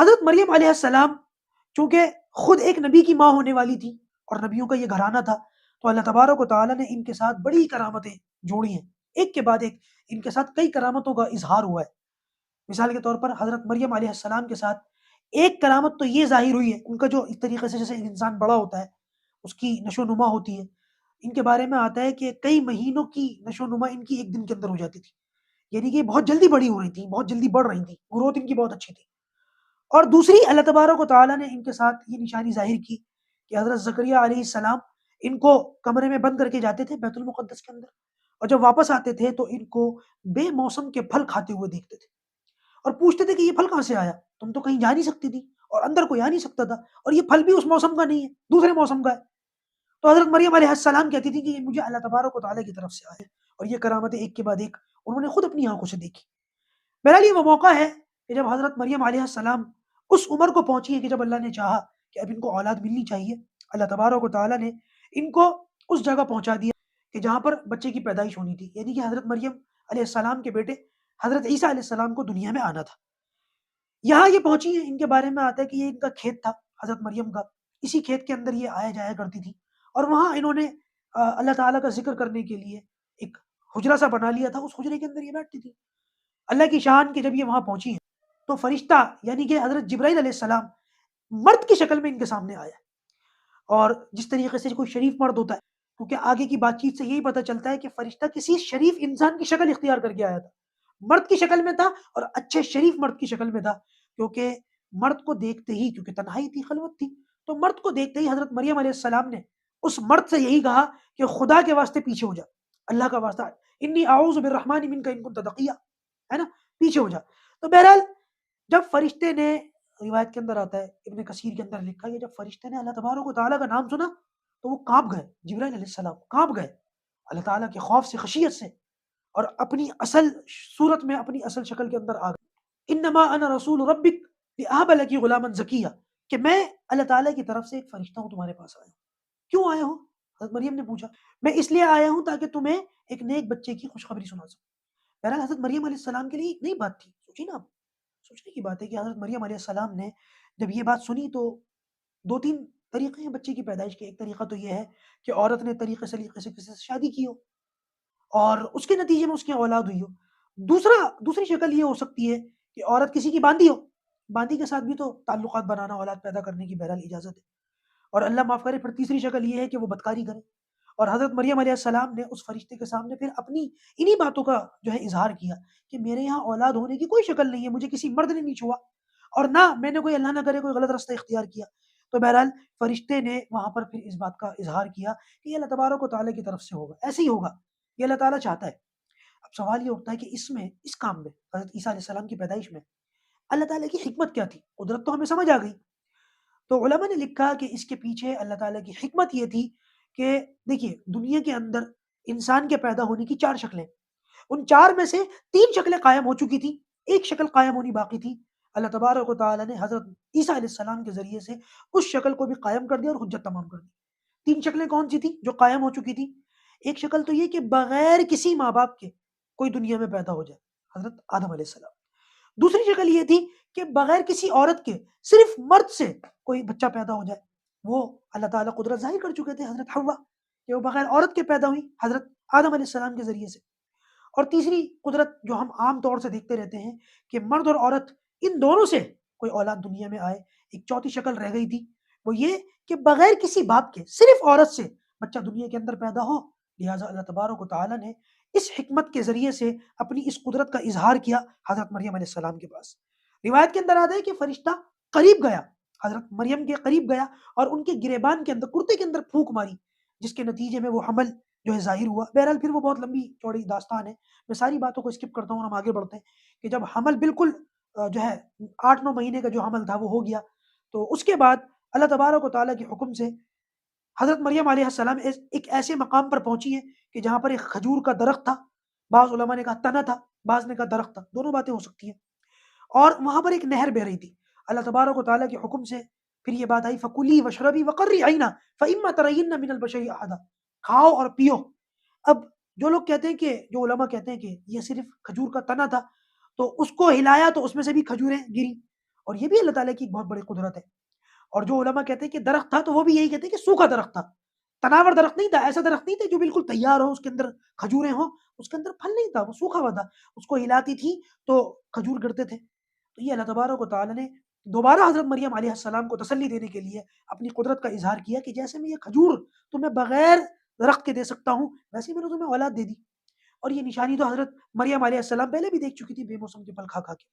حضرت مریم علیہ السلام چونکہ خود ایک نبی کی ماں ہونے والی تھی اور نبیوں کا یہ گھرانہ تھا، تو اللہ تبارک و تعالیٰ نے ان کے ساتھ بڑی کرامتیں جوڑی ہیں، ایک کے بعد ایک ان کے ساتھ کئی کرامتوں کا اظہار ہوا ہے۔ مثال کے طور پر حضرت مریم علیہ السلام کے ساتھ ایک کرامت تو یہ ظاہر ہوئی ہے، ان کا جو اس طریقے سے جیسے انسان بڑا ہوتا ہے اس کی نشو و نما ہوتی ہے، ان کے بارے میں آتا ہے کہ کئی مہینوں کی نشو و نما ان کی ایک دن کے اندر ہو جاتی تھی، یعنی کہ بہت جلدی بڑی ہو رہی تھی، بہت جلدی بڑھ رہی تھی، گروتھ ان کی بہت اچھی تھی۔ اور دوسری اللہ تبارک و تعالیٰ نے ان کے ساتھ یہ نشانی ظاہر کی کہ حضرت زکریہ علیہ السلام ان کو کمرے میں بند کر کے جاتے تھے بیت المقدس کے اندر، اور جب واپس آتے تھے تو ان کو بے موسم کے پھل کھاتے ہوئے دیکھتے تھے اور پوچھتے تھے کہ یہ پھل کہاں سے آیا، تم تو کہیں جا نہیں سکتی تھی اور اندر کوئی آ نہیں سکتا تھا، اور یہ پھل بھی اس موسم کا نہیں ہے، دوسرے موسم کا ہے۔ تو حضرت مریم علیہ السلام کہتی تھی کہ یہ مجھے اللہ تبارک و تعالیٰ کی طرف سے آیا ہے، اور یہ کرامتیں ایک کے بعد ایک انہوں نے خود اپنی آنکھوں سے دیکھی۔ بہرحال یہ وہ موقع ہے کہ جب حضرت مریم علیہ السلام اس عمر کو پہنچی ہے کہ جب اللہ نے چاہا کہ اب ان کو اولاد ملنی چاہیے، اللہ تبارک و تعالیٰ نے ان کو اس جگہ پہنچا دیا کہ جہاں پر بچے کی پیدائش ہونی تھی، یعنی کہ حضرت مریم علیہ السلام کے بیٹے حضرت عیسیٰ علیہ السلام کو دنیا میں آنا تھا۔ یہاں یہ پہنچی ہیں، ان کے بارے میں آتا ہے کہ یہ ان کا کھیت تھا حضرت مریم کا، اسی کھیت کے اندر یہ آیا جایا کرتی تھی، اور وہاں انہوں نے اللہ تعالیٰ کا ذکر کرنے کے لیے ایک حجرہ سا بنا لیا تھا، اس حجرے کے اندر یہ بیٹھتی تھی۔ اللہ کی شان کہ جب یہ وہاں پہنچی ہیں تو فرشتہ یعنی کہ حضرت جبرائیل علیہ السلام مرد کی شکل میں ان کے سامنے آیا، اور جس طریقے سے کوئی شریف مرد ہوتا ہے، کیونکہ آگے کی بات چیت سے یہی پتہ چلتا ہے کہ فرشتہ کسی شریف انسان کی شکل اختیار کر کے آیا تھا، مرد کی شکل میں تھا اور اچھے شریف مرد کی شکل میں تھا، کیونکہ مرد کو دیکھتے ہی، کیونکہ تنہائی تھی، خلوت تھی، تو مرد کو دیکھتے ہی حضرت مریم علیہ السلام نے اس مرد سے یہی کہا کہ خدا کے واسطے پیچھے ہو جا، اللہ کا واسطہ، انی اعوذ بالرحمن منک ان کنت تقیہ، ہے نا، پیچھے ہو جا۔ تو بہرحال جب فرشتے نے، روایت کے اندر آتا ہے، ابن کثیر کے اندر لکھا ہے کہ جب فرشتے نے اللہ تبارک و تعالیٰ کا نام سنا تو وہ کانپ گئے، جبرائیل علیہ السلام کانپ گئے اللہ تعالیٰ کے خوف سے، خشیت سے، اور اپنی اصل صورت میں، اپنی اصل شکل کے اندر آ گئے۔ انما انا رسول ربک لأہب لکی غلاما زکیہ، کہ میں اللہ تعالیٰ کی طرف سے ایک فرشتہ ہوں تمہارے پاس آیا ہوں۔ کیوں آیا ہوں؟ حضرت مریم نے پوچھا۔ میں اس لیے آیا ہوں تاکہ تمہیں ایک نیک بچے کی خوشخبری سنا سکوں۔ بہرحال حضرت مریم علیہ السلام کے لیے ایک نئی بات تھی، سوچی نا آپ، سوچنے کی بات ہے کہ حضرت مریم علیہ السلام نے جب یہ بات سنی تو دو تین طریقے ہیں بچے کی پیدائش کے۔ ایک طریقہ تو یہ ہے کہ عورت نے طریقے سلیقے سے کسی سے شادی کی ہو اور اس کے نتیجے میں اس کی اولاد ہوئی ہو۔ دوسری شکل یہ ہو سکتی ہے کہ عورت کسی کی باندی ہو، باندی کے ساتھ بھی تو تعلقات بنانا، اولاد پیدا کرنے کی بہرحال اجازت ہے، اور اللہ معاف کرے پھر تیسری شکل یہ ہے کہ وہ بدکاری کرے۔ اور حضرت مریم علیہ السلام نے اس فرشتے کے سامنے پھر اپنی انہی باتوں کا جو ہے اظہار کیا کہ میرے یہاں اولاد ہونے کی کوئی شکل نہیں ہے، مجھے کسی مرد نے نہیں چھوا، اور نہ میں نے کوئی، اللہ نہ کرے، کوئی غلط راستہ اختیار کیا۔ تو بہرحال فرشتے نے وہاں پر پھر اس بات کا اظہار کیا کہ یہ اللہ تبارک و تعالیٰ کی طرف سے ہوگا، ایسے ہی ہوگا، یہ اللہ تعالیٰ چاہتا ہے۔ اب سوال یہ اٹھتا ہے کہ اس کام میں، حضرت عیسیٰ علیہ السلام کی پیدائش میں اللہ تعالیٰ کی حکمت کیا تھی؟ قدرت تو ہمیں سمجھ آ گئی، تو علماء نے لکھا کہ اس کے پیچھے اللہ تعالیٰ کی حکمت یہ تھی کہ دیکھیے دنیا کے اندر انسان کے پیدا ہونے کی چار شکلیں، ان چار میں سے تین شکلیں قائم ہو چکی تھی، ایک شکل قائم ہونی باقی تھی۔ اللہ تبارک و تعالیٰ نے حضرت عیسیٰ علیہ السلام کے ذریعے سے اس شکل کو بھی قائم کر دیا اور حجت تمام کر دی۔ تین شکلیں کون سی تھی جو قائم ہو چکی تھی؟ ایک شکل تو یہ کہ بغیر کسی ماں باپ کے کوئی دنیا میں پیدا ہو جائے، حضرت آدم علیہ السلام۔ دوسری شکل یہ تھی کہ بغیر کسی عورت کے صرف مرد سے کوئی بچہ پیدا ہو جائے، وہ اللہ تعالیٰ قدرت ظاہر کر چکے تھے حضرت حوا کہ وہ بغیر عورت کے پیدا ہوئی حضرت آدم علیہ السلام کے ذریعے سے۔ اور تیسری قدرت جو ہم عام طور سے دیکھتے رہتے ہیں کہ مرد اور عورت ان دونوں سے کوئی اولاد دنیا میں آئے، ایک چوتھی شکل رہ گئی تھی، وہ یہ کہ بغیر کسی باپ کے صرف عورت سے بچہ دنیا کے اندر پیدا ہو۔ لہٰذا اللہ تبارک و تعالیٰ نے اس حکمت کے ذریعے سے اپنی اس قدرت کا اظہار کیا حضرت مریم علیہ السلام کے پاس۔ روایت کے اندر آتا ہے کہ فرشتہ قریب گیا، حضرت مریم کے قریب گیا اور ان کے گریبان کے اندر، کرتے کے اندر پھونک ماری، جس کے نتیجے میں وہ حمل جو ہے ظاہر ہوا۔ بہرحال پھر وہ بہت لمبی چوڑی داستان ہے، میں ساری باتوں کو اسکپ کرتا ہوں اور ہم آگے بڑھتے ہیں کہ جب حمل بالکل جو ہے 8-9 مہینے کا جو حمل تھا وہ ہو گیا، تو اس کے بعد اللہ تبارک و تعالیٰ کے حکم سے حضرت مریم علیہ السلام ایک ایسے مقام پر پہنچی ہے کہ جہاں پر ایک کھجور کا درخت تھا، بعض علماء نے کہا تنا تھا، بعض نے کہا درخت تھا، دونوں باتیں ہو سکتی ہیں، اور وہاں پر ایک نہر بہ رہی تھی۔ اللہ تبارک و تعالیٰ کے حکم سے پھر یہ بات آئی فَكُلِي وَاشْرَبِي وَقَرِّي عَيْنًا فَإِمَّا تَرَيِنَّ مِنَ الْبَشَرِ أَحَدًا، کھاؤ اور پیو۔ اب جو لوگ کہتے ہیں کہ، جو علماء کہتے ہیں کہ یہ صرف کھجور کا تنا تھا، تو اس کو ہلایا تو اس میں سے بھی کھجوریں گری، اور یہ بھی اللہ تعالیٰ کی ایک بہت بڑی قدرت ہے. اور جو علماء کہتے ہیں کہ درخت تھا تو وہ بھی یہی کہتے ہیں کہ سوکھا درخت تھا، تناور درخت نہیں تھا، ایسا درخت نہیں تھا جو بالکل تیار ہو، اس کے اندر کھجوریں ہوں، اس کے اندر پھل نہیں تھا، وہ سوکھا ہوا تھا. اس کو ہلاتی تھی تو کھجور گرتے تھے. تو یہ اللہ تبارک و تعالیٰ نے دوبارہ حضرت مریم علیہ السلام کو تسلی دینے کے لیے اپنی قدرت کا اظہار کیا کہ جیسے میں یہ کھجور تمہیں بغیر درخت کے دے سکتا ہوں، ویسے ہی میں نے تمہیں اولاد دے دی. اور یہ نشانی تو حضرت مریم علیہ السلام پہلے بھی دیکھ چکی تھی بے موسم کے پھل کھا کھا کے.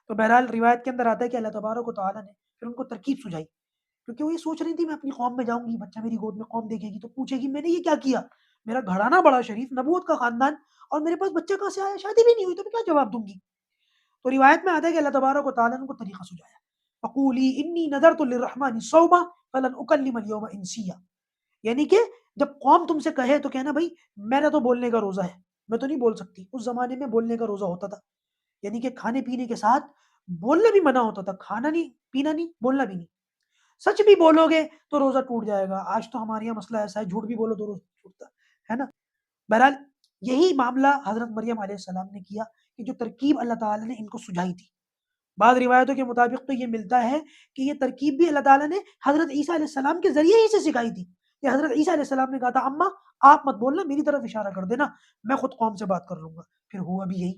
تو بہرحال روایت کے اندر آتا ہے کہ اللہ تبارک و تعالیٰ نے پھر ان کو ترکیب سجھائی، کیونکہ وہ یہ سوچ رہی تھی میں اپنی قوم میں جاؤں گی، بچہ میری گود میں قوم دیکھے گی تو پوچھے گی میں نے یہ کیا کیا، میرا گھرانہ بڑا شریف، نبوت کا خاندان، اور میرے پاس بچہ کہاں سے آیا، شادی بھی نہیں ہوئی، تو میں کیا جواب دوں گی. تو روایت میں آتا ہے کہ اللہ تبارک و تعالیٰ نے ان کو طریقہ سجھایا. فقولی انی نذرت للرحمن صوما فلن اکلم اليوم انسیا. یعنی کہ جب قوم تم سے کہے تو کہنا بھائی میرا تو بولنے کا روزہ ہے، میں تو نہیں بول سکتی. اس زمانے میں بولنے کا روزہ ہوتا تھا، یعنی کہ کھانے پینے کے ساتھ بولنا بھی منع ہوتا تھا، کھانا نہیں، پینا نہیں، بولنا بھی نہیں. سچ بھی بولو گے تو روزہ ٹوٹ جائے گا. آج تو ہمارے یہاں مسئلہ ایسا ہے، جھوٹ بھی بولو تو روزہ ٹوٹتا ہے نا. بہرحال یہی معاملہ حضرت مریم علیہ السلام نے کیا کہ جو ترکیب اللہ تعالیٰ نے ان کو سجھائی تھی. بعض روایتوں کے مطابق تو یہ ملتا ہے کہ یہ ترکیب بھی اللہ تعالیٰ نے حضرت عیسیٰ علیہ السلام کے ذریعے ہی سے سکھائی تھی. کہ حضرت عیسیٰ علیہ السلام نے کہا تھا اماں آپ مت بولنا، میری طرف اشارہ کر دینا، میں خود قوم سے بات کر لوں گا. پھر ہوا بھی یہی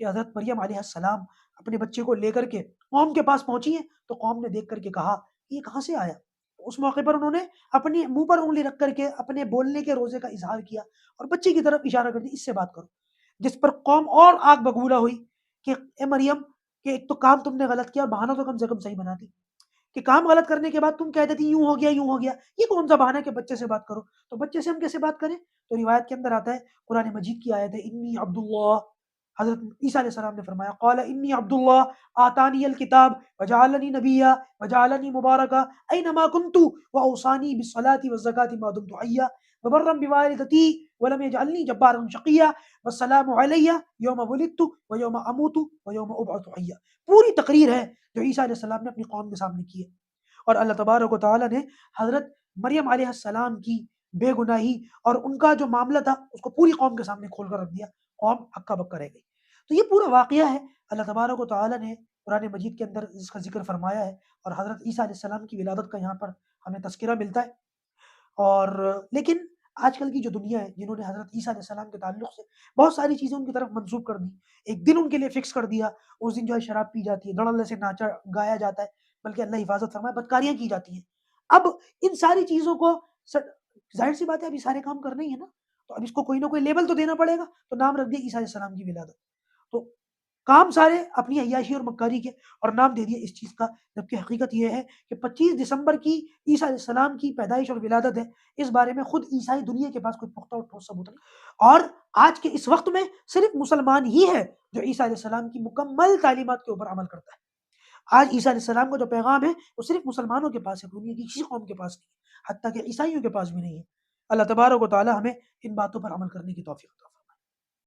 کہ حضرت مریم علیہ السلام اپنے بچے کو لے کر کے قوم کے پاس پہنچی ہیں تو قوم نے دیکھ کر کے کہا یہ کہاں سے آیا. اس موقع پر انہوں نے اپنے منہ پر انگلی رکھ کر کے اپنے بولنے کے روزے کا اظہار کیا اور بچے کی طرف اشارہ کر دیا اس سے بات کرو. جس پر قوم اور آگ بگولا ہوئی کہ اے مریم کہ ایک تو کام تم نے غلط کیا، بہانہ تو کم سے کم صحیح بناتی. کہ کام غلط کرنے کے بعد تم کہہ دیتی یوں ہو گیا یوں ہو گیا، یہ کون سا بہانہ کہ بچے سے بات کرو. تو بچے سے ہم کیسے بات کریں؟ تو روایت کے اندر آتا ہے قرآن مجید کی آیت ہے انی عبداللہ. حضرت عیسیٰ علیہ السلام نے فرمایا قال انی عبداللہ آتانی الکتاب وجعلنی نبیا وجعلنی مبارکا اینما کنت واوصانی بالصلاة والزکاة ما دمت حیا وبرا بوالدتی ولم يجعلنی جبارا شقیا والسلام علی یوم ولدت ویوم اموت ویوم ابعث حیا. پوری تقریر ہے جو عیسیٰ علیہ السلام نے اپنی قوم کے سامنے کی ہے. اور اللہ تبارک و تعالیٰ نے حضرت مریم علیہ السلام کی بے گناہی اور ان کا جو معاملہ تھا اس کو پوری قوم کے سامنے کھول کر رکھ دیا. قوم ہکا بکا رہ گئی. تو یہ پورا واقعہ ہے اللہ تبارک و تعالیٰ نے قرآن مجید کے اندر اس کا ذکر فرمایا ہے. اور حضرت عیسیٰ علیہ السلام کی ولادت کا یہاں پر ہمیں تذکرہ ملتا ہے. اور لیکن آج کل کی جو دنیا ہے جنہوں نے حضرت عیسیٰ علیہ السلام کے تعلق سے بہت ساری چیزیں ان کی طرف منسوب کر دی. ایک دن ان کے لیے فکس کر دیا، اس دن جو ہے شراب پی جاتی ہے، دھڑلے سے ناچا گایا جاتا ہے، بلکہ اللہ حفاظت فرمائے بدکاریاں کی جاتی ہیں. اب ان ساری چیزوں کو ظاہر سی بات ہے اب یہ سارے کام کرنے ہی ہے نا، تو اب اس کو کوئی نہ کوئی لیبل تو دینا پڑے گا. تو نام رکھ دیا عیسیٰ علیہ السلام کی ولادت. تو کام سارے اپنی عیاشی اور مکاری کے اور نام دے دیے اس چیز کا، جبکہ حقیقت یہ ہے کہ 25 دسمبر کی عیسیٰ علیہ السلام کی پیدائش اور ولادت ہے. اس بارے میں خود عیسائی دنیا کے پاس کوئی پختہ اور ٹھوس ثبوت نہیں. اور آج کے اس وقت میں صرف مسلمان ہی ہے جو عیسیٰ علیہ السلام کی مکمل تعلیمات کے اوپر عمل کرتا ہے. آج عیسیٰ علیہ السلام کا جو پیغام ہے وہ صرف مسلمانوں کے پاس ہے، دنیا کی کسی قوم کے پاس نہیں ہے، حتیٰ کہ عیسائیوں کے پاس بھی نہیں ہے. اللہ تبارک و تعالی ہمیں ان باتوں پر عمل کرنے کی توفیق عطا فرمائے.